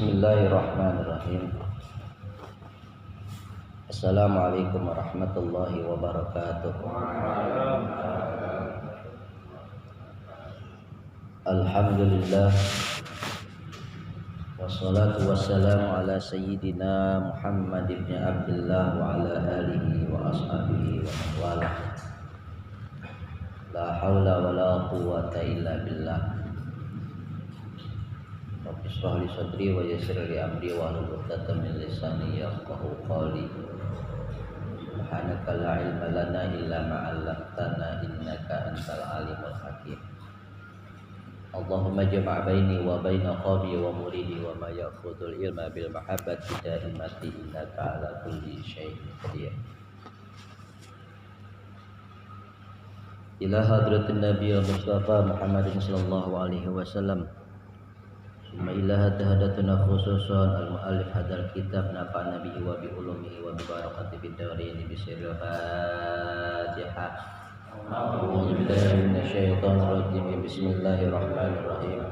Bismillahirrahmanirrahim. Assalamualaikum warahmatullahi wabarakatuh. Alhamdulillah, wassalatu wassalamu ala sayyidina Muhammad ibn Abdullah wa ala alihi wa ashabihi wa man walah. La hawla wa la quwwata illa billah. Rabbi shrah li sadri wa yassir li amri wa hlul 'uqdatam min lisani yafqahu qawli. Subhanaka la ilma lana illa ma 'allamtana innaka antal alimul hakim. Allahumma jama' baini wa baina qawmi wa muridi wa ma ya'khudul ilma bil mahabbati daimati innaka ala kulli syai'in qadir. Ila hadratin Nabi Mustafa Muhammadin sallallahu alaihi wasallam. Summa ila hadatuna khususan al-mu'allif hadal kitab nafa nabi wa bi ulumihi wa bi barakati bid darin bi sirril Fatihah. A'udzu billahi minasyaitonir rajim. Bismillahirrahmanirrahim.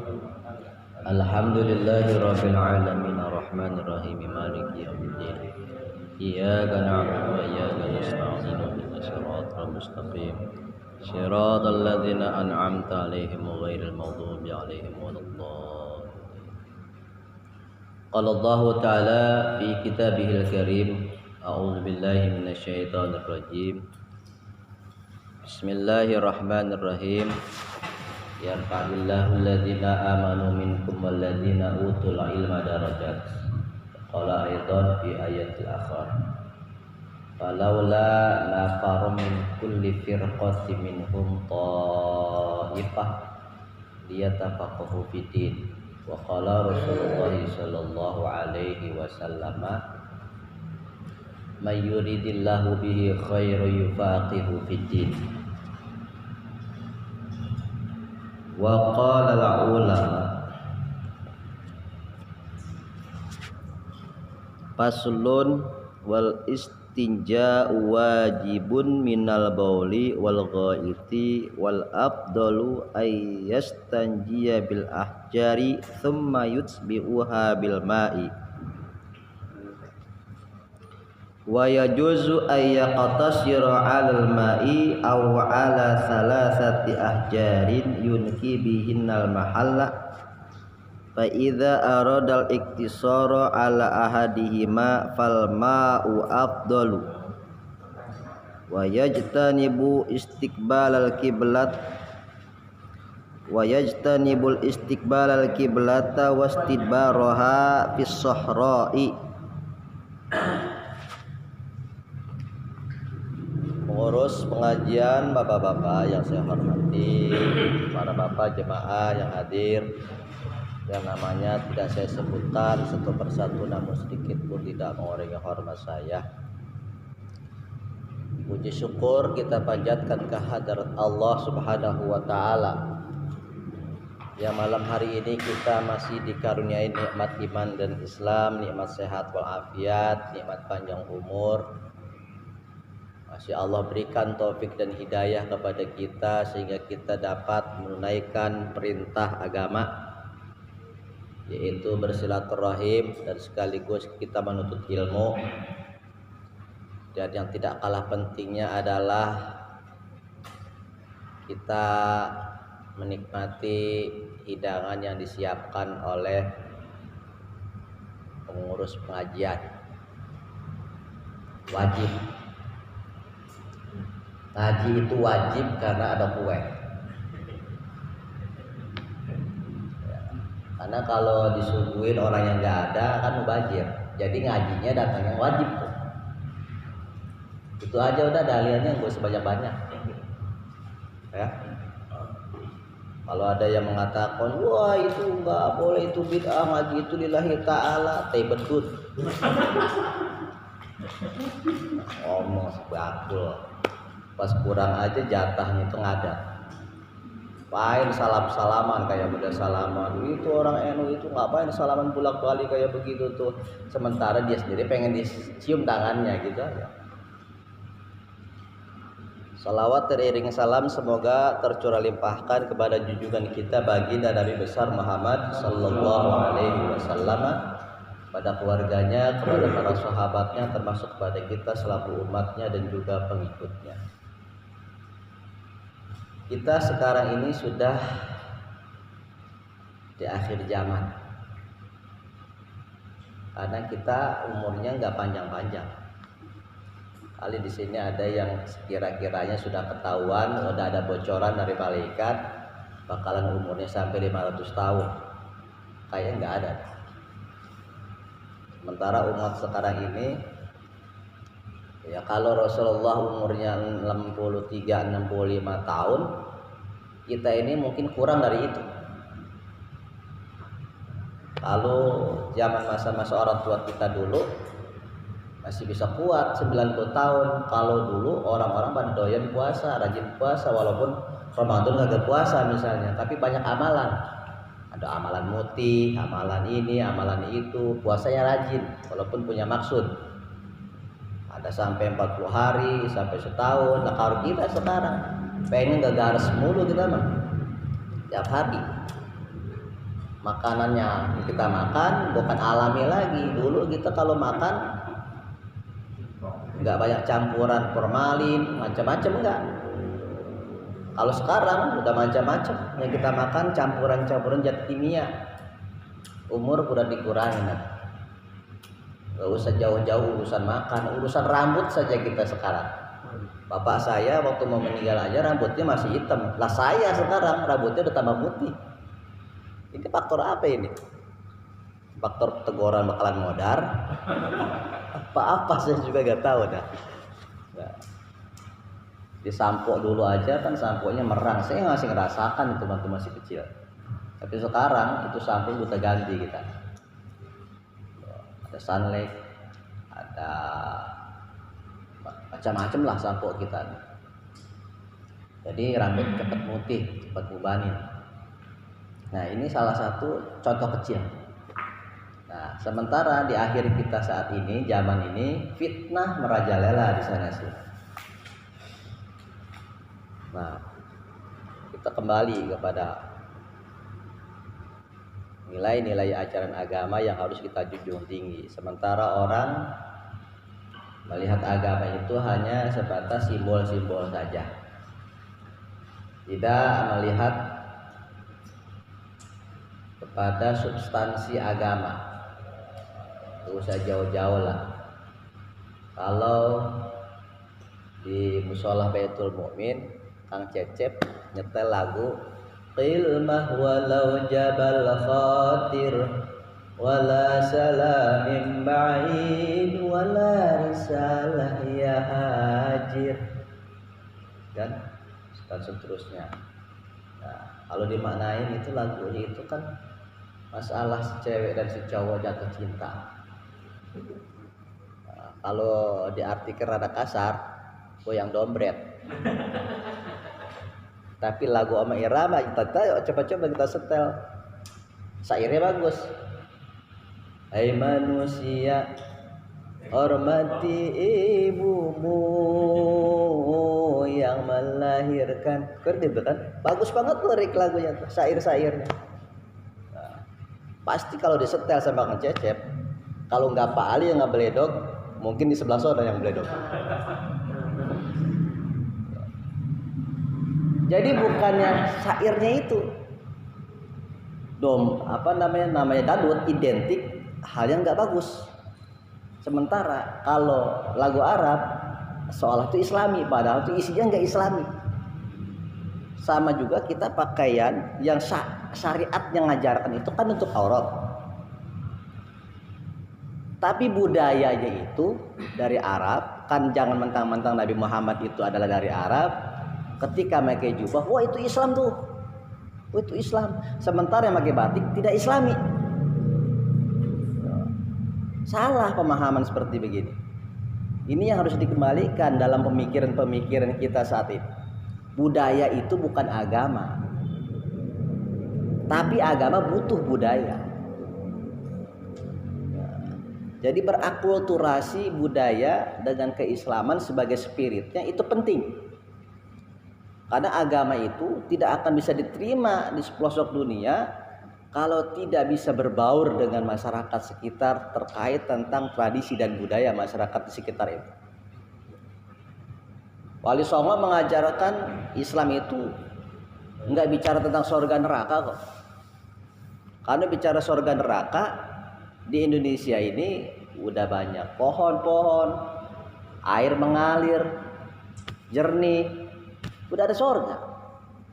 Alhamdulillahi rabbil alamin arrahmanir rahim maliki yaumiddin. Iyyaka na'budu wa iyyaka nasta'in ihdinas siratal mustaqim. Shiratal ladzina an'amta 'alaihim ghairil maghdubi 'alaihim waladdallin. Qala Allah Ta'ala fi kitabihil karim. A'udzu billahi minasyaitonir rajim. Bismillahirrahmanirrahim. Yarfa'illahu alladzina amanu minkum walladzina utul ilma darajat. Qala aidan fi ayatil akhar. Falaula nafarum min kulli firqatin minhum ta'ifah liyatafaqahu fiddin. Wa qala Rasulullah sallallahu alaihi wasallam may yuridillahu bihi khairan yufaqihu fiddin. Wa qala al-ulama faslun wal istinja wajibun minal bauli wal ghaiti wal afdalu ay yastanjiya bil ahjari thumma yutsbi'uha bil ma'i wa yajuzu ay yaqtasira 'alal ma'i aw 'ala salasati ahjarin yunki bihinnal mahalla fa idza aradal iktisara ala ahadihima fal ma'u afdalu wa yajtanibul istiqbalal qiblata wastidbaraha fis sahra'i. Pengurus pengajian, bapak-bapak yang saya hormati, para bapak jemaah yang hadir, yang namanya tidak saya sebutkan satu persatu namun sedikit pun tidak mengurangi hormat saya. Puji syukur kita panjatkan kehadirat Allah Subhanahu wa taala. Yang malam hari ini kita masih dikaruniai nikmat iman dan Islam, nikmat sehat walafiat, nikmat panjang umur. Masih Allah berikan taufik dan hidayah kepada kita sehingga kita dapat menunaikan perintah agama, yaitu bersilaturahim dan sekaligus kita menuntut ilmu. Dan yang tidak kalah pentingnya adalah kita menikmati hidangan yang disiapkan oleh pengurus pengajian. Wajib ngaji itu wajib karena ada kue. Karena kalau disuguhin orang yang nggak ada kan mubazir. Jadi ngajinya datang yang wajib tuh. Itu aja udah dalilnya, nggak usah banyak-banyak. Ya. Kalau ada yang mengatakan, wah itu nggak boleh, itu bid'ah, ngaji itu lillahi ta'ala, teh betut. Ngomong sebakul. Pas kurang aja jatahnya itu ngada. Ngapain salam-salaman kayak beda salaman. Itu orang NU itu ngapain salaman bolak-balik kayak begitu tuh. Sementara dia sendiri pengen dicium tangannya gitu aja. Salawat teriring salam semoga tercurah limpahkan kepada junjungan kita baginda Nabi besar Muhammad sallallahu alaihi wasallam pada keluarganya, kepada para sahabatnya, termasuk kepada kita selaku umatnya dan juga pengikutnya. Kita sekarang ini sudah di akhir zaman, karena kita umurnya nggak panjang-panjang. Kali di sini ada yang kira-kiranya sudah ketahuan, sudah ada bocoran dari malaikat, bakalan umurnya sampai 500 tahun. Kayaknya nggak ada. Sementara umat sekarang ini, ya kalau Rasulullah umurnya 63-65 tahun, kita ini mungkin kurang dari itu. Kalau zaman masa-masa orang tua kita dulu masih bisa kuat 90 tahun. Kalau dulu orang-orang pada doyan puasa, rajin puasa, walaupun Ramadan kagak puasa misalnya, tapi banyak amalan. Ada amalan muti, amalan ini, amalan itu, puasanya rajin walaupun punya maksud. Ada sampai 40 hari, sampai setahun. Nah kalau kita sekarang pengen gak garas mulu kita mah tiap hari. Makanannya kita makan bukan alami lagi. Dulu kita kalau makan nggak banyak campuran formalin, macam-macam enggak. Kalau sekarang udah macam-macam yang kita makan, campuran-campuran zat kimia. Umur udah dikurangin. Gak usah jauh-jauh urusan makan, urusan rambut saja kita sekarang. Bapak saya waktu mau meninggal aja rambutnya masih hitam. Lah saya sekarang rambutnya udah tambah putih. Ini faktor apa ini? Faktor teguran bakalan modar? Apa-apa saya juga gak tahu dah. Nah, di sampo dulu aja kan samponya merang. Saya masih ngerasakan itu waktu masih kecil. Tapi sekarang itu sampo udah ganti kita. Ada Sunlight, ada macam-macam lah sampo kita. Jadi rambut cepat putih, cepat bubanin. Nah ini salah satu contoh kecil. Nah sementara di akhir kita saat ini, zaman ini fitnah merajalela di sana sih. Nah kita kembali kepada nilai-nilai ajaran agama yang harus kita junjung tinggi. Sementara orang melihat agama itu hanya sebatas simbol-simbol saja, tidak melihat kepada substansi agama. Itu usah jauh-jauh lah. Kalau di musola Baitul Mukmin, Kang Cecep nyetel lagu Qilmah walau jabal khatir wala salamin ba'id wala risalah ya hajir, dan seterusnya. Nah, kalau dimaknain itu lagunya itu kan masalah si cewek dan si cowok jatuh cinta. Nah, kalau diartikan rada kasar, goyang dompet. Tapi lagu sama irama kita coba-coba kita setel. Syairnya bagus. Hai manusia, hormati ibumu yang melahirkan. Keren itu kan? Bagus banget lirik lagunya, syair-syairnya. Pasti kalau disetel sama Kang Cecep, kalau nggak Pak Ali yang nggak beledog, mungkin di sebelah sana yang beledog. Jadi bukannya syairnya itu namanya dangdut identik hal yang nggak bagus. Sementara kalau lagu Arab seolah itu Islami, padahal itu isinya nggak Islami. Sama juga kita pakaian yang syariat yang ngajarkan itu kan untuk aurat. Tapi budayanya itu dari Arab, kan jangan mentang-mentang Nabi Muhammad itu adalah dari Arab. Ketika pakai jubah, wah itu Islam tuh. Wah itu Islam. Sementara yang pakai batik tidak Islami. Salah pemahaman seperti begini. Ini yang harus dikembalikan dalam pemikiran-pemikiran kita saat ini. Budaya itu bukan agama, tapi agama butuh budaya. Jadi berakulturasi budaya dengan keislaman sebagai spiritnya itu penting. Karena agama itu tidak akan bisa diterima di pelosok dunia kalau tidak bisa berbaur dengan masyarakat sekitar terkait tentang tradisi dan budaya masyarakat di sekitar itu. Wali Songo mengajarkan Islam itu nggak bicara tentang surga neraka kok. Karena bicara surga neraka di Indonesia ini udah banyak pohon-pohon, air mengalir jernih, udah ada surga.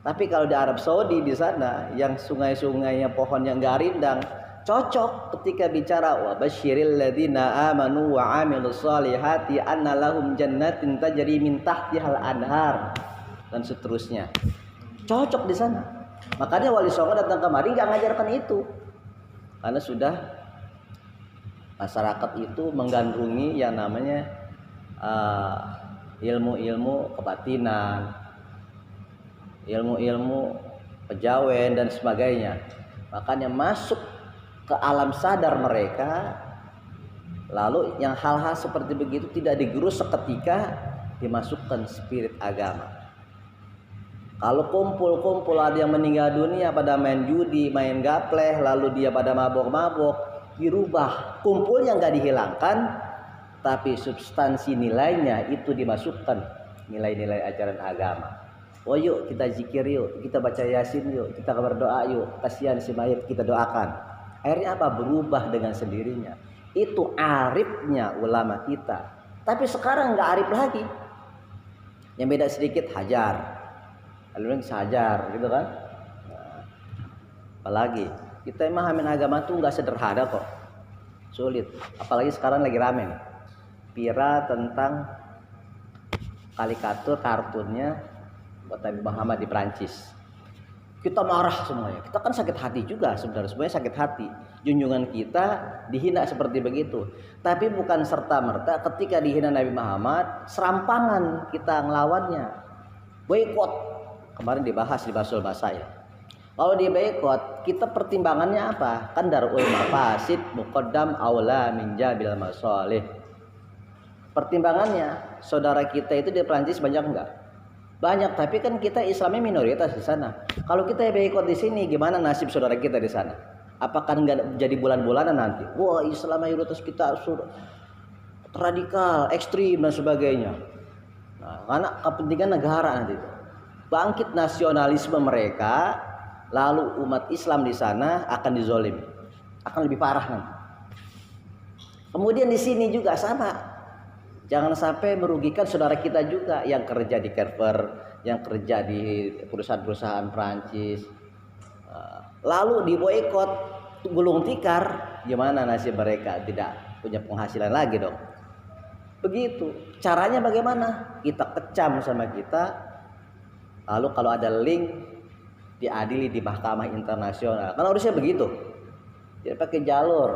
Tapi kalau di Arab Saudi di sana yang sungai-sungainya pohonnya nggak rindang, cocok ketika bicara wa basyiril ladzina amanu wa amilus solihati anna lahum jannatin tajri min tahtihal anhar dan seterusnya. Cocok di sana. Makanya Wali Songo datang kemari nggak ngajarkan itu, karena sudah masyarakat itu menggandrungi yang namanya ilmu-ilmu kebatinan, ilmu-ilmu pejawen dan sebagainya. Makanya masuk ke alam sadar mereka, lalu yang hal-hal seperti begitu tidak digerus seketika, dimasukkan spirit agama. Kalau kumpul-kumpul ada yang meninggal dunia pada main judi, main gapleh, lalu dia pada mabok-mabok, dirubah. Kumpulnya nggak dihilangkan, tapi substansi nilainya itu dimasukkan, nilai-nilai ajaran agama. Oh yuk kita zikir yuk, kita baca yasin yuk, kita berdoa yuk, kasihan si mayit kita doakan. Akhirnya apa? Berubah dengan sendirinya. Itu arifnya ulama kita. Tapi sekarang nggak arif lagi. Yang beda sedikit hajar. Lalu sajar gitu kan. Nah, apalagi kita memahami agama tuh nggak sederhana kok, sulit. Apalagi sekarang lagi rame nih, pira tentang karikatur kartunnya buat Nabi Muhammad di Perancis. Kita marah semuanya. Kita kan sakit hati juga sebenarnya, semuanya sakit hati. Junjungan kita dihina seperti begitu. Tapi bukan serta merta ketika dihina Nabi Muhammad serampangan kita ngelawannya. Boikot. Kemarin dibahas di Basul Basaya. Kalau di boikot, kita pertimbangannya apa? Kan darul mafasid muqaddam aula min jabil masalih. Pertimbangannya, saudara kita itu di Prancis banyak enggak? Banyak, tapi kan kita Islamnya minoritas di sana. Kalau kita boikot di sini, gimana nasib saudara kita di sana? Apakah enggak jadi bulan-bulanan nanti? Wah, Islam mayoritas kita radikal, ekstrim dan sebagainya. Nah, karena kepentingan negara nanti itu. Bangkit nasionalisme mereka, lalu umat Islam di sana akan dizolimi, akan lebih parah nanti. Kemudian di sini juga sama, jangan sampai merugikan saudara kita juga yang kerja di Carrefour, yang kerja di perusahaan-perusahaan Prancis, lalu diboikot, gulung tikar, gimana nasib mereka? Tidak punya penghasilan lagi dong. Begitu. Caranya bagaimana? Kita kecam sama kita. Lalu kalau ada link diadili di mahkamah internasional. Kan harusnya begitu. Jadi pakai jalur.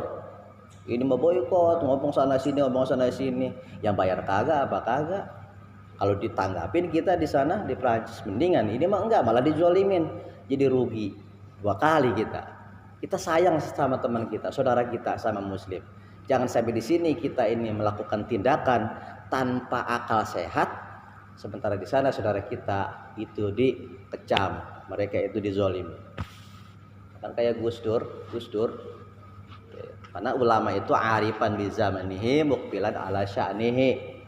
Ini mau boikot, ngomong sana sini, ngomong sana sini. Yang bayar kagak apa kagak. Kalau ditanggapin kita di sana di Prancis mendingan. Ini mah enggak, malah dijolimin. Jadi rugi 2 kali kita. Kita sayang sama teman kita, saudara kita, sama muslim. Jangan sampai di sini kita ini melakukan tindakan tanpa akal sehat. Sementara di sana saudara kita itu dikecam, mereka itu dizolimi. Kan kayak Gus Dur. Karena ulama itu arifan bi zamanihi muqbilan ala sya'nihi.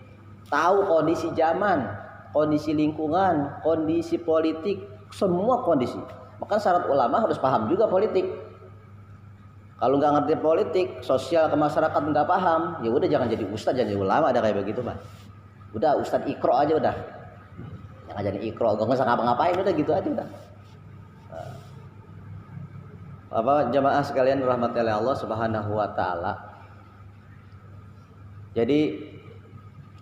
Tahu kondisi zaman, kondisi lingkungan, kondisi politik, semua kondisi. Maka syarat ulama harus paham juga politik. Kalau nggak ngerti politik, sosial ke masyarakat nggak paham, ya udah jangan jadi ustaz, jangan jadi ulama, ada kayak begitu, Pak. Udah ustaz ikro aja udah. Yang ngajarin ikro, gak usah ngapa-ngapain, udah gitu aja udah. Bapak jamaah sekalian rahmati Allah Subhanahu wa taala. Jadi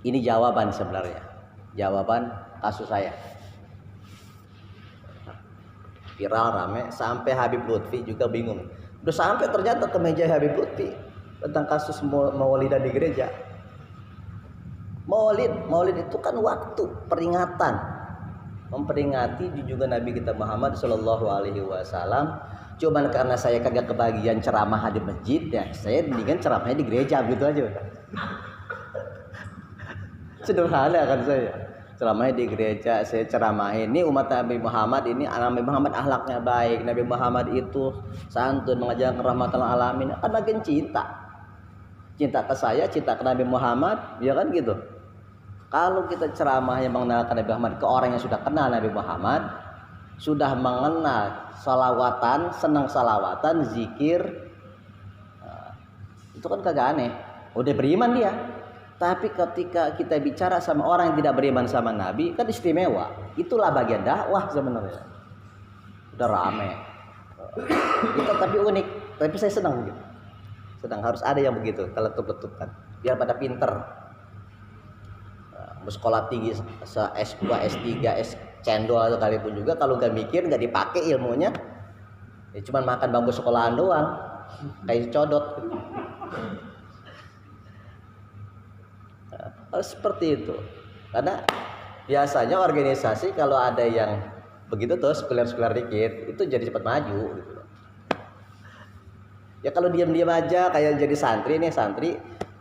ini jawaban sebenarnya. Jawaban kasus saya. Viral rame sampai Habib Lutfi juga bingung. Udah sampai ternyata ke meja Habib Lutfi tentang kasus maulidan di gereja. Maulid itu kan waktu peringatan, memperingati junjungan Nabi kita Muhammad Shallallahu Alaihi Wasallam. Cuman karena saya kagak kebagian ceramah di masjid, ya saya mendingan ceramahnya di gereja gitu aja. Sederhana kan saya. ceramahnya di gereja, saya ceramahin ini umat Nabi Muhammad, ini Nabi Muhammad akhlaknya baik, Nabi Muhammad itu santun, mengajarkan rahmatan alamin, kan makin cinta ke saya, cinta ke Nabi Muhammad, ya kan gitu. Kalau kita ceramah yang mengenalkan Nabi Muhammad ke orang yang sudah kenal Nabi Muhammad, sudah mengenal salawatan, senang salawatan, zikir, itu kan kagak aneh, udah beriman dia. Tapi ketika kita bicara sama orang yang tidak beriman sama Nabi, kan istimewa. Itulah bagian dakwah sebenarnya. Udah rame. Itu tapi unik. Tapi saya senang gitu. Senang, harus ada yang begitu, teletup-letup kan. Biar pada pinter. Sekolah tinggi, S2, S3, S cendol atau kali pun juga, kalau nggak mikir, nggak dipakai ilmunya, ya cuman makan bangku sekolahan doang, kayak codot. Seperti itu. Karena biasanya organisasi kalau ada yang begitu tuh sekuler dikit, itu jadi cepat maju gitu. Ya kalau diam-diam aja kayak jadi santri nih,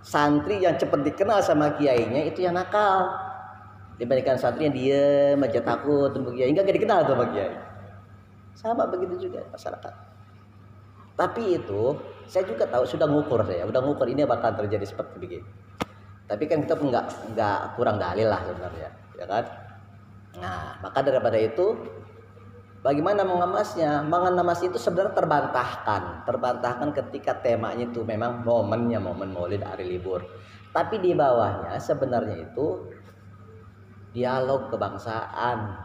santri yang cepat dikenal sama kiainya itu yang nakal. Dibandingkan santri yang diam aja takut sama kiai, enggak dikenal sama kiai. Sama begitu juga masyarakat. Tapi itu saya juga tahu, udah ngukur ini bakal terjadi seperti begini. Tapi kan kita nggak kurang dalil lah sebenarnya, ya kan? Nah, maka daripada itu, bagaimana mengemasnya? Mengemas itu sebenarnya terbantahkan ketika temanya itu memang momen Maulid hari libur. Tapi di bawahnya sebenarnya itu dialog kebangsaan.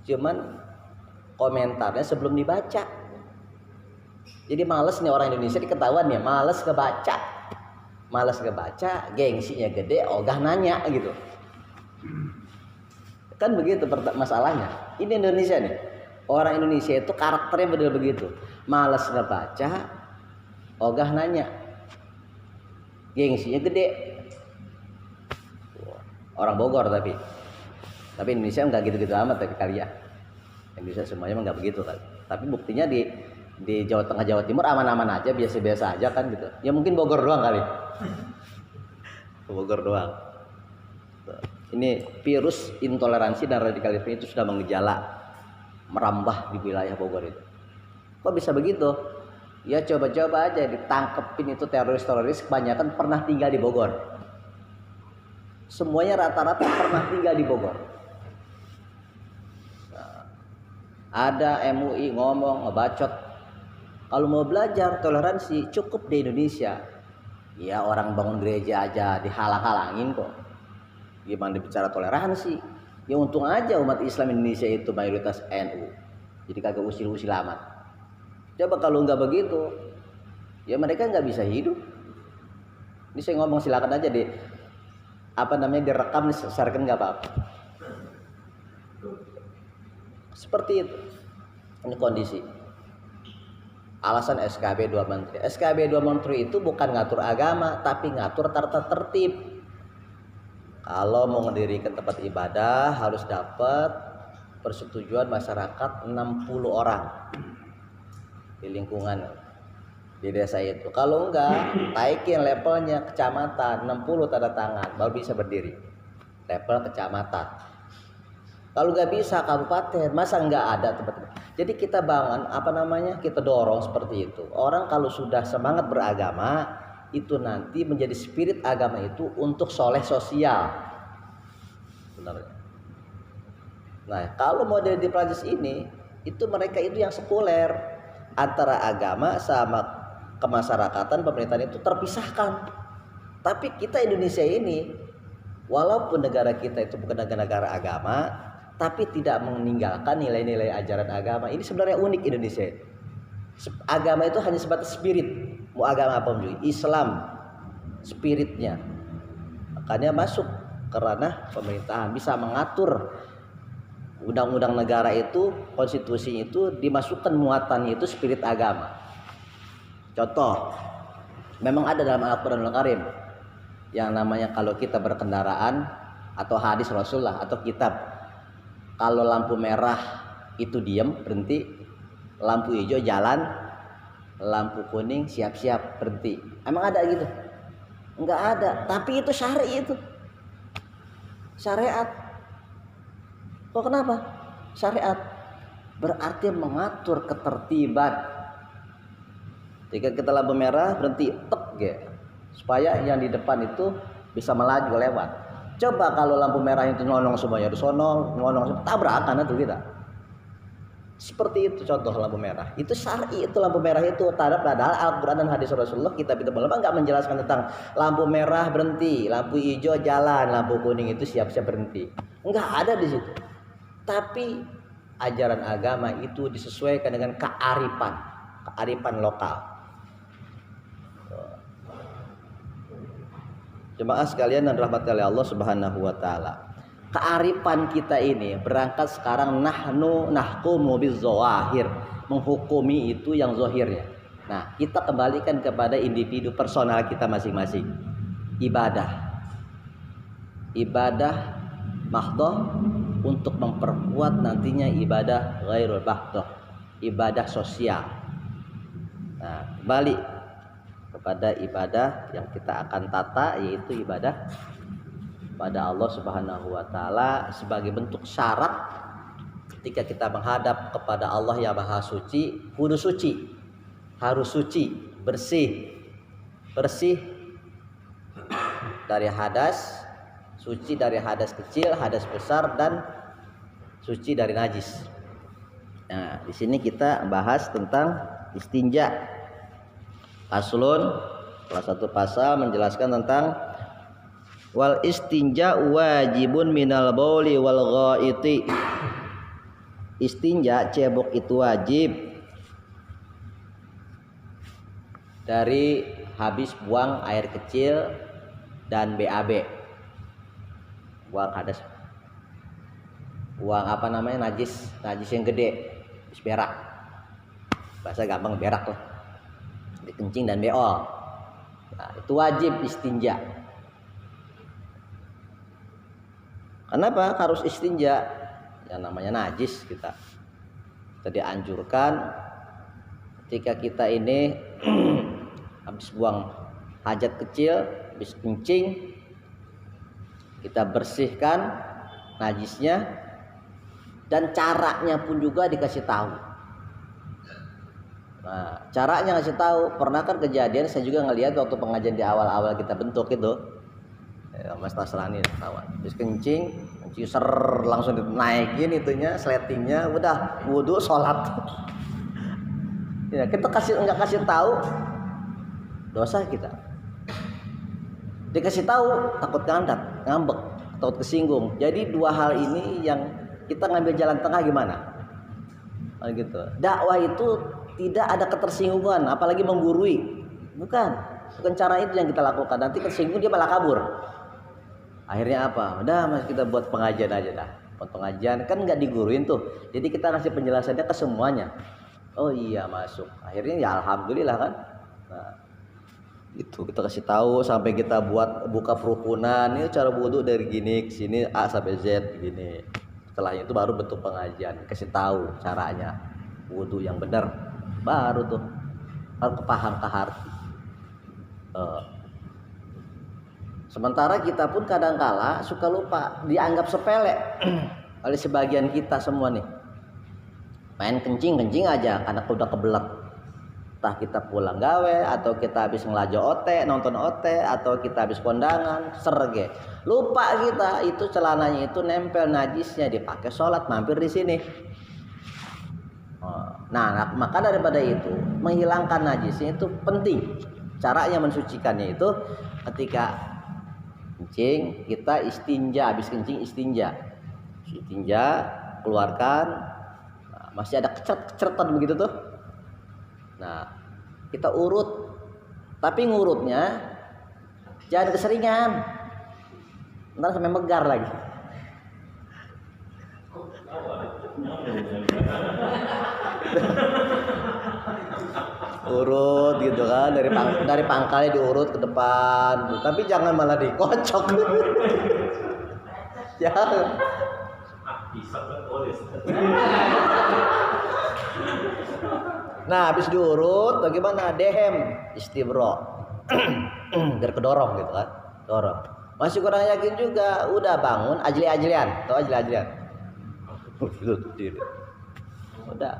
Cuman komentarnya sebelum dibaca. Jadi males nih orang Indonesia, diketahuan ya, males ngebaca, gengsinya gede, ogah nanya gitu. Kan begitu masalahnya. Ini Indonesia nih. Orang Indonesia itu karakternya benar begitu. Males ngebaca, ogah nanya. Gengsinya gede. Orang Bogor tapi Indonesia enggak gitu-gitu amat tapi kali ya. Indonesia semuanya enggak begitu kan. Tapi buktinya di Jawa Tengah, Jawa Timur aman-aman aja, biasa-biasa aja kan gitu. Ya mungkin Bogor doang kali. Bogor doang. Ini virus intoleransi dan radikalisme itu sudah mengejala, merambah di wilayah Bogor itu. Kok bisa begitu? Ya coba-coba aja ditangkepin itu teroris kebanyakan pernah tinggal di Bogor. Semuanya rata-rata pernah tinggal di Bogor. Nah, ada MUI ngomong, ngebacot. Kalau mau belajar toleransi cukup di Indonesia. Ya orang bangun gereja aja dihalang-halangin kok. Gimana bicara toleransi? Ya untung aja umat Islam Indonesia itu mayoritas NU. Jadi kagak usil-usil amat. Coba kalau nggak begitu, ya mereka nggak bisa hidup. Ini saya ngomong silakan aja direkam, disebarkan nggak apa-apa. Seperti itu. Ini kondisi. Alasan SKB 2 Menteri. SKB 2 Menteri itu bukan ngatur agama, tapi ngatur tata tertib. Kalau mau mendirikan tempat ibadah harus dapat persetujuan masyarakat 60 orang di lingkungan di desa itu. Kalau enggak, naikin levelnya kecamatan, 60 tanda tangan baru bisa berdiri. Level kecamatan. Kalau nggak bisa kabupaten, masa nggak ada tempat-tempat. Jadi kita bangun kita dorong seperti itu. Orang kalau sudah semangat beragama, itu nanti menjadi spirit agama itu untuk soleh sosial. Benar. Nah, kalau model di Prancis ini, itu mereka itu yang sekuler, antara agama sama kemasyarakatan, pemerintahan itu terpisahkan. Tapi kita Indonesia ini, walaupun negara kita itu bukan negara agama, tapi tidak meninggalkan nilai-nilai ajaran agama. Ini sebenarnya unik Indonesia. Agama itu hanya sebatas spirit. Mau agama apa pun, Islam spiritnya. Makanya masuk ke ranah pemerintahan, bisa mengatur undang-undang negara itu, konstitusi itu dimasukkan muatannya itu spirit agama. Contoh, memang ada dalam Al-Quran Al-Karim yang namanya kalau kita berkendaraan atau hadis Rasulullah atau kitab, kalau lampu merah itu diam berhenti, lampu hijau jalan, lampu kuning siap-siap berhenti. Emang ada gitu? Enggak ada. Tapi itu syariat itu. Syariat. Kok kenapa? Syariat berarti mengatur ketertiban. Ketika kita lampu merah berhenti, tep ge, supaya yang di depan itu bisa melaju lewat. Coba kalau lampu merah itu nonong semuanya, disonong, nonong, tabrakan itu kita. Seperti itu contoh lampu merah. Itu syar'i, itu lampu merah itu. Padahal Al-Quran dan hadis Rasulullah, kitab-kitab ulama nggak menjelaskan tentang lampu merah berhenti, lampu hijau jalan, lampu kuning itu siap-siap berhenti. Nggak ada di situ. Tapi ajaran agama itu disesuaikan dengan kearifan lokal. Jemaah sekalian dan rahmati Allah Subhanahu wa taala. Kearifan kita ini berangkat sekarang nahkumu bizawahir, menghukumi itu yang zahirnya. Nah, kita kembalikan kepada individu personal kita masing-masing. Ibadah mahdhah untuk memperkuat nantinya ibadah ghairul mahdhah, ibadah sosial. Nah, kembali kepada ibadah yang kita akan tata, yaitu ibadah pada Allah Subhanahu wa taala sebagai bentuk syarat ketika kita menghadap kepada Allah yang Maha Suci, kudu suci. Harus suci, bersih dari hadas, suci dari hadas kecil, hadas besar, dan suci dari najis. Nah, di sini kita bahas tentang istinja. Faslun, salah satu pasal menjelaskan tentang wal istinja wajibun minal bauli wal ghaiti. Istinja, cebok itu wajib dari habis buang air kecil dan BAB. Buang hadas, buang apa namanya, najis yang gede, berak. Bahasa gampang berak lah. Dikencing dan beol. Nah, itu wajib istinja. Kenapa harus istinja? Yang namanya najis kita dianjurkan ketika kita ini habis buang hajat kecil, habis kencing, kita bersihkan najisnya, dan caranya pun juga dikasih tahu. Nah, caranya ngasih tahu, pernah kan kejadian saya juga ngelihat waktu pengajian di awal-awal kita bentuk itu. Mas Tasrani kawan, habis kencing ser langsung dinaikin itunya, sletingnya, udah wudu sholat. Ya, kita nggak kasih tahu, dosa kita. Dikasih tahu takut ngambek, takut kesinggung. Jadi dua hal ini yang kita ngambil jalan tengah gimana? Gitu. Dakwah itu tidak ada ketersinggungan, apalagi menggurui. Bukan cara itu yang kita lakukan. Nanti tersinggung dia malah kabur. Akhirnya apa? Udah mas, kita buat pengajian aja dah. Buat pengajian kan nggak diguruin tuh. Jadi kita ngasih penjelasannya ke semuanya. Oh iya masuk. Akhirnya ya alhamdulillah kan. Nah, itu kita kasih tahu sampai kita buka perukunan. Ini cara wudu dari gini ke sini A sampai Z gini. Setelah itu baru bentuk pengajian. Kasih tahu caranya wudu yang benar. Baru tuh harus paham ke hati. Sementara kita pun kadangkala suka lupa, dianggap sepele oleh sebagian kita semua nih. Main kencing aja karena udah kebelet. Entah kita pulang gawe, atau kita habis ngelajo OT, nonton OT, atau kita habis kondangan, serge. Lupa kita itu celananya itu nempel najisnya, dipakai sholat, mampir di sini. Nah, maka daripada itu menghilangkan najisnya itu penting. Caranya mensucikannya itu ketika kencing kita istinja, habis kencing istinja, keluarkan. Nah, masih ada keceret-keceretan begitu tuh. Nah, kita urut, tapi ngurutnya jangan keseringan, ntar sampai megar lagi. Urut gitu kan, dari pangkalnya diurut ke depan, tapi jangan malah dikocok. Jangan. Nah, habis diurut bagaimana? Dehem, istibro. Biar kedorong gitu kan, dorong. Masih kurang yakin juga, udah bangun ajli-ajlian, tahu ajli-ajlian? Udah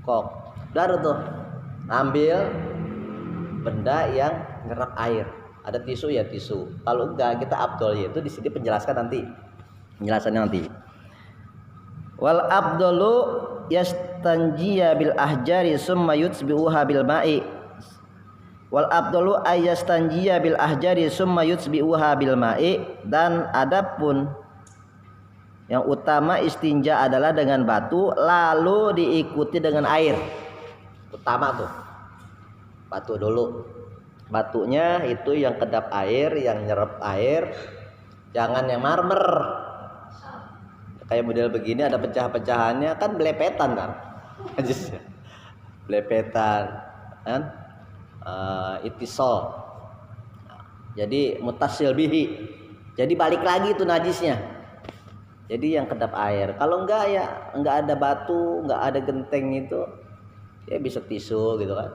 kok baru tuh ambil benda yang nyerap air. Ada tisu ya tisu. Kalau enggak kita abdol, yaitu di sini penjelasannya nanti. Wal abdolu yastanjiya bil ahjari summa yutsbi'uha bil ma'i. Wal abdolu ayastanjiya bil ahjari summa yutsbi'uha bil ma'i. Dan adapun yang utama istinja adalah dengan batu lalu diikuti dengan air. Utama tuh batu dulu. Batunya itu yang kedap air, yang nyerap air, jangan yang marmer. Kayak model begini ada pecah-pecahannya kan belepetan kan, belepetan kan, itisol. Jadi mutasil bihi. Jadi balik lagi itu najisnya. Jadi yang kedap air. Kalau enggak ya enggak ada batu, enggak ada genteng itu, ya bisa tisu gitu kan.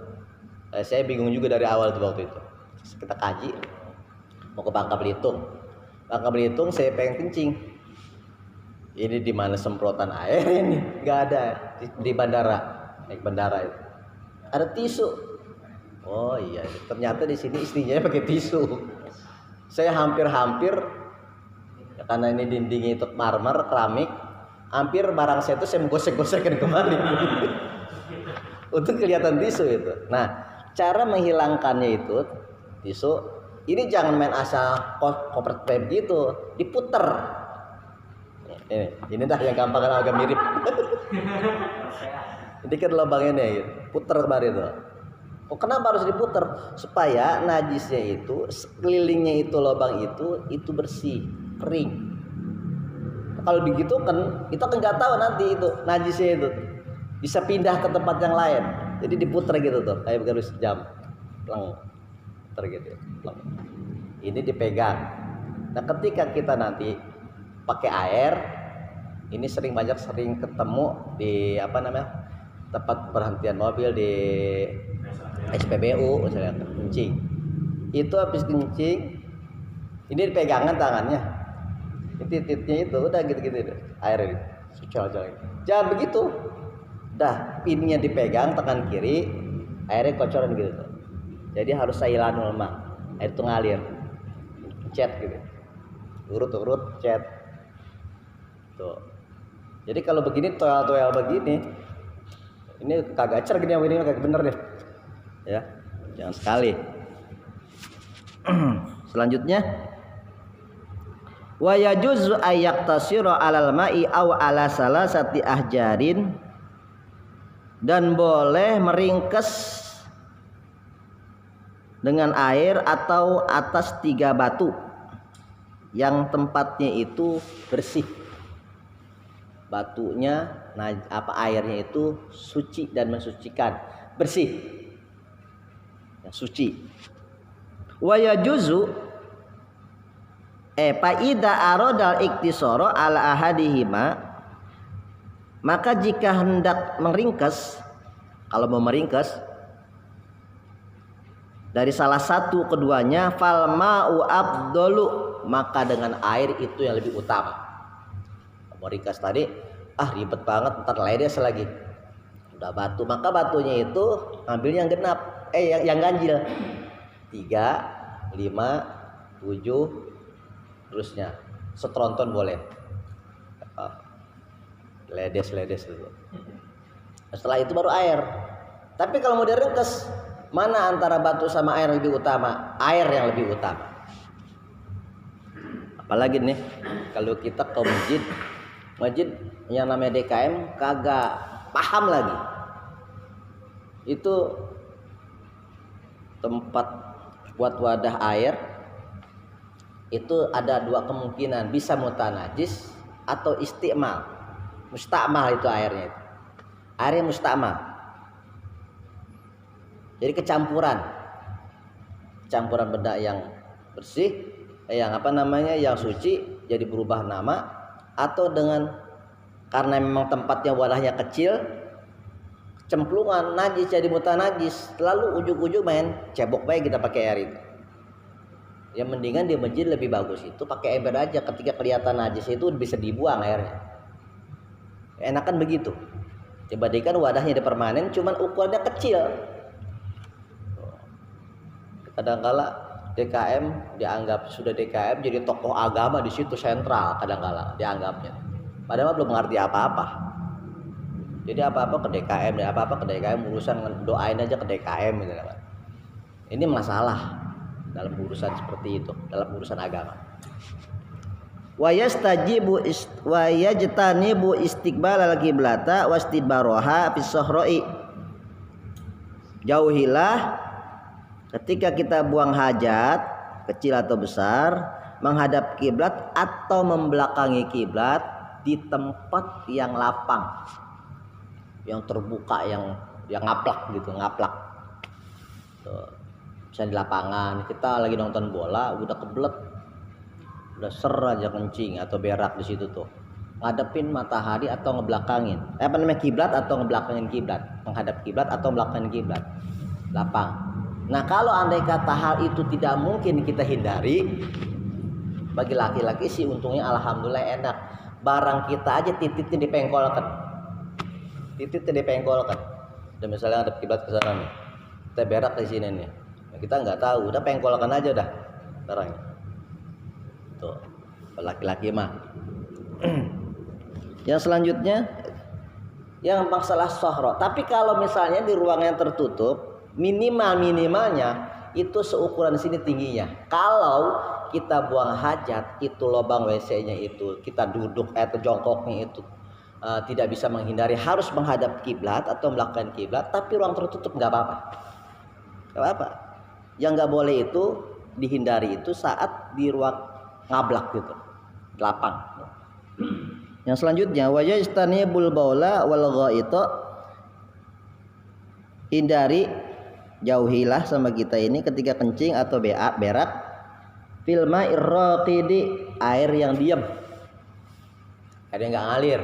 Saya bingung juga dari awal tuh waktu itu. Kita kaji mau ke Bangka Belitung. Bangka Belitung saya pengen kencing. Ini di mana semprotan air ini? Nggak ada di bandara. Naik bandara itu. Ada tisu. Oh iya, ternyata di sini istrinya pakai tisu. Saya hampir ya karena ini dindingnya itu marmer, keramik, hampir barang saya itu saya menggosek-gosekkan kembali. Untuk kelihatan tisu itu. Nah, cara menghilangkannya itu tisu ini jangan main asal koper pem gitu, diputer. Ini dah yang gampang kan agak mirip. Ini kan lubangnya gitu. Puter kemarin itu. Oh, kenapa harus diputer? Supaya najisnya itu sekelilingnya itu lubang itu bersih, kering. Kalau begitu kan kita kan nggak tahu nanti itu najisnya itu bisa pindah ke tempat yang lain. Jadi diputer gitu tuh, kayak harus jam, pleng, puter gitu, pleng. Ini dipegang. Nah, ketika kita nanti pakai air, ini sering ketemu di tempat berhentian mobil di SPBU misalnya kencing. Itu habis kencing, ini dipegangan tangannya, titiknya itu udah gitu-gitu, air ini, jangan begitu. Dah, pinnya dipegang tangan kiri, airnya kocoran gitu. Jadi harus sailanul ma. Air itu ngalir. Cet gitu. Urut cet. Tuh. Jadi kalau begini toel begini, ini kagak cer gini ini kagak bener deh. Ya. Jangan sekali. Selanjutnya wa yajuzu ayyaktasiru alal ma'i aw ala salasati ahjarin. Dan boleh meringkes dengan air atau atas 3 batu yang tempatnya itu bersih. Batunya, airnya itu suci dan mensucikan, bersih, suci. Wa yajuzu faida aradal iktisara ala ahadihima. Maka jika hendak meringkas, kalau mau meringkas dari salah satu keduanya, fal ma'u abdolu, maka dengan air itu yang lebih utama. Mau ringkas tadi, ribet banget, ntar ledes lagi. Udah batu, maka batunya itu ambil yang genap, yang ganjil. 3, 5, 7, terusnya. Setronton boleh. Ledes dulu. Setelah itu baru air. Tapi kalau mau diringkas, mana antara batu sama air lebih utama? Air yang lebih utama. Apalagi nih kalau kita ke masjid yang namanya DKM kagak paham lagi. Itu tempat buat wadah air itu ada 2 kemungkinan, bisa mutanajis atau istimal. Mustakmal itu airnya itu. Airnya mustakmal. Jadi kecampuran benda yang bersih, yang suci jadi berubah nama, atau karena memang tempatnya wadahnya kecil, cemplungan najis jadi mutanajis, lalu ujung-ujung main cebok baik kita pakai air itu. Yang mendingan di masjid lebih bagus itu pakai ember aja, ketika kelihatan najis itu bisa dibuang airnya. Enakan begitu. Dibandingkan wadahnya di permanen, cuman ukurannya kecil. Kadang-kala DKM dianggap sudah DKM jadi tokoh agama di situ sentral, kadang-kala dianggapnya. Padahal belum mengerti apa-apa. Jadi apa-apa ke DKM, ya apa-apa ke DKM, urusan doain aja ke DKM gitu kan. Ini masalah dalam urusan seperti itu, dalam urusan agama. Wa yajtanibu istiqbalal qiblata wastidbaroha fis sahra'i. Jauhilah ketika kita buang hajat kecil atau besar menghadap kiblat atau membelakangi kiblat di tempat yang lapang, yang terbuka, yang ngaplak gitu, ngaplak. Tuh. Misalnya di lapangan, kita lagi nonton bola, udah kebelet, udah ser aja kencing atau berak di situ tuh, ngadepin matahari atau ngebelakangin, apa namanya, kiblat atau ngebelakangin kiblat, menghadap kiblat atau belakangin kiblat, lapang. Nah kalau andai kata hal itu tidak mungkin kita hindari, bagi laki-laki sih untungnya alhamdulillah enak, barang kita aja titiknya dipengkolkan, titiknya dipengkolkan. Dan misalnya ada kiblat ke sana nih, kita berak di sini nih, nah, kita nggak tahu, udah pengkolkan aja dah barangnya. Tuh, laki-laki mah. Yang selanjutnya yang masalah sahra. Tapi kalau misalnya di ruang yang tertutup, minimalnya itu seukuran sini tingginya. Kalau kita buang hajat, itu lubang WC-nya itu kita duduk atau jongkoknya itu tidak bisa menghindari, harus menghadap kiblat atau belakang kiblat, tapi ruang tertutup nggak apa-apa. Nggak apa-apa. Yang nggak boleh itu dihindari itu saat di ruang ngablak gitu, lapang. Yang selanjutnya wajaistanibul baula wal ghaita, hindari, jauhilah sama kita ini ketika kencing atau berak fil ma'ir raqidi, air yang diam, air yang nggak ngalir,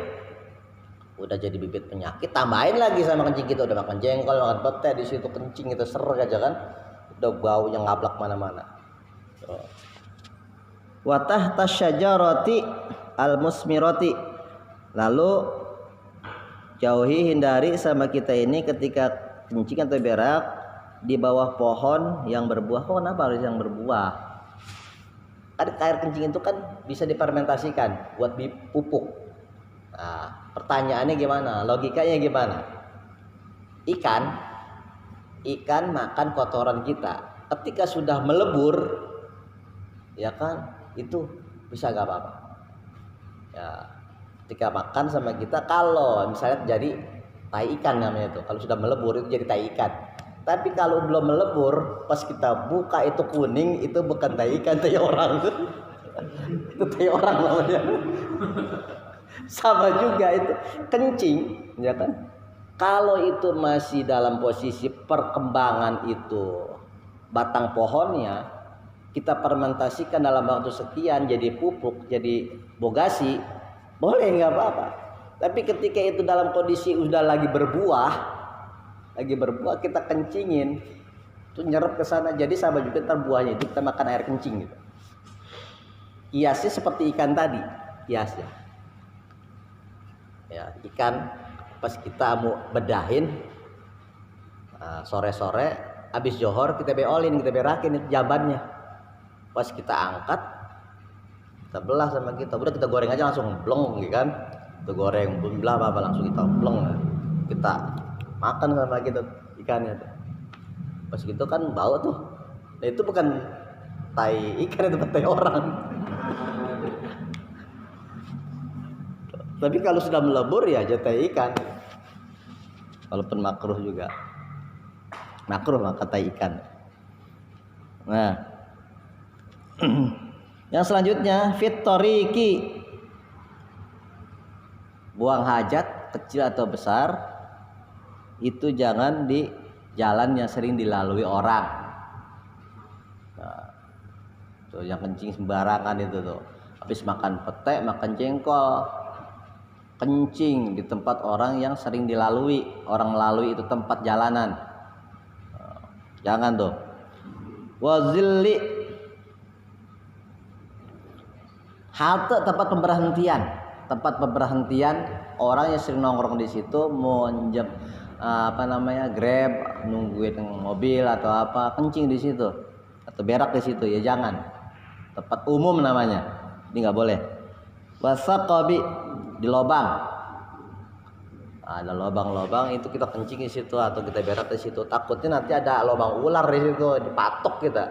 udah jadi bibit penyakit, tambahin lagi sama kencing kita, udah makan jengkol, makan pete, di situ kencing kita ser aja kan, udah baunya ngablak mana-mana. Wa tahta syajarati al-musmirati, lalu jauhi, hindari sama kita ini ketika kencing atau berak di bawah pohon yang berbuah. Pohon apa harus yang berbuah? Air kencing itu kan bisa difermentasikan buat pupuk. Nah, pertanyaannya gimana? Logikanya gimana? Ikan makan kotoran kita. Ketika sudah melebur, ya kan, itu bisa gak apa-apa. Ya, ketika makan sama kita, kalau misalnya jadi tai ikan namanya itu, kalau sudah melebur itu jadi tai ikan. Tapi kalau belum melebur, pas kita buka itu kuning, itu bukan tai ikan, tai orang. Itu tai orang namanya. Sama juga itu kencing, ya kan? Kalau itu masih dalam posisi perkembangan itu batang pohonnya, kita fermentasikan dalam waktu sekian jadi pupuk, jadi bogasi, boleh, nggak apa-apa. Tapi ketika itu dalam kondisi udah lagi berbuah kita kencingin, itu nyerap ke sana, jadi sama juga ntar buahnya itu kita makan air kencing gitu. Kiasnya seperti ikan tadi, kiasnya. Ya, ikan pas kita mau bedahin sore-sore habis johor kita beolin, kita berakin itu jambannya. Pas kita angkat, kita belah sama kita, udah kita goreng aja langsung bleng gitu kan. Kita goreng, belum belah apa langsung kita bleng. Kita makan sama kita ikannya tuh. Pas gitu kan bau tuh. Nah itu bukan tai ikan, itu tai orang. Tapi kalau sudah melebur ya jadi tai ikan. Walaupun makruh juga. Makruh maka tai ikan. Nah, yang selanjutnya fit tariqi, buang hajat kecil atau besar itu jangan di jalan yang sering dilalui orang. Nah, tuh yang kencing sembarangan itu tuh, habis makan pete, makan jengkol, kencing di tempat orang yang sering dilalui, orang melalui itu tempat jalanan. Nah, jangan tuh. Wazilli, halte tempat pemberhentian orang yang sering nongkrong di situ monjem Grab, nungguin mobil atau apa, kencing di situ atau berak di situ, ya jangan. Tempat umum namanya, ini nggak boleh. Wasaqabi, di lobang. Ada lobang-lobang itu kita kencing di situ atau kita berak di situ, takutnya nanti ada lobang ular di situ, dipatok kita.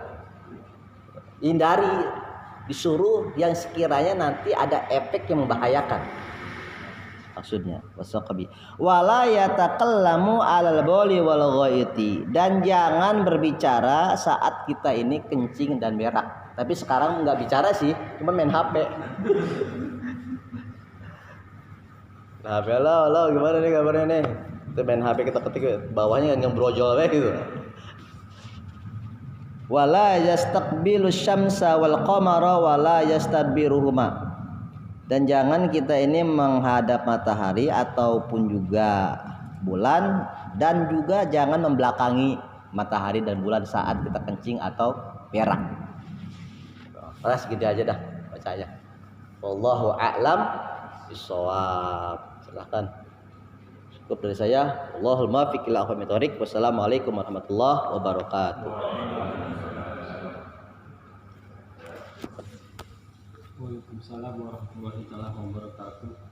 Hindari, disuruh yang sekiranya nanti ada efek yang membahayakan. Maksudnya wasaqabi. Wala yatakallamu 'alal bauli wal ghaiti, dan jangan berbicara saat kita ini kencing dan berak. Tapi sekarang nggak bicara sih, cuma main HP. Nah, halo, gimana nih kabarnya nih? Kita main HP, kita ketik bawahnya ngebrojol kayak gitu. Wala yastaqbilu syamsa wal qamara wala yastadbiruhuma. Dan jangan kita ini menghadap matahari ataupun juga bulan, dan juga jangan membelakangi matahari dan bulan saat kita kencing atau berak. Segini aja dah bacanya. Wallahu a'lam bishawab. Silahkan. Cukup dari saya. Allahul muwaffiq ila aqwamit thoriq. Wassalamualaikum warahmatullahi wabarakatuh. Waalaikumsalam warahmatullahi wabarakatuh.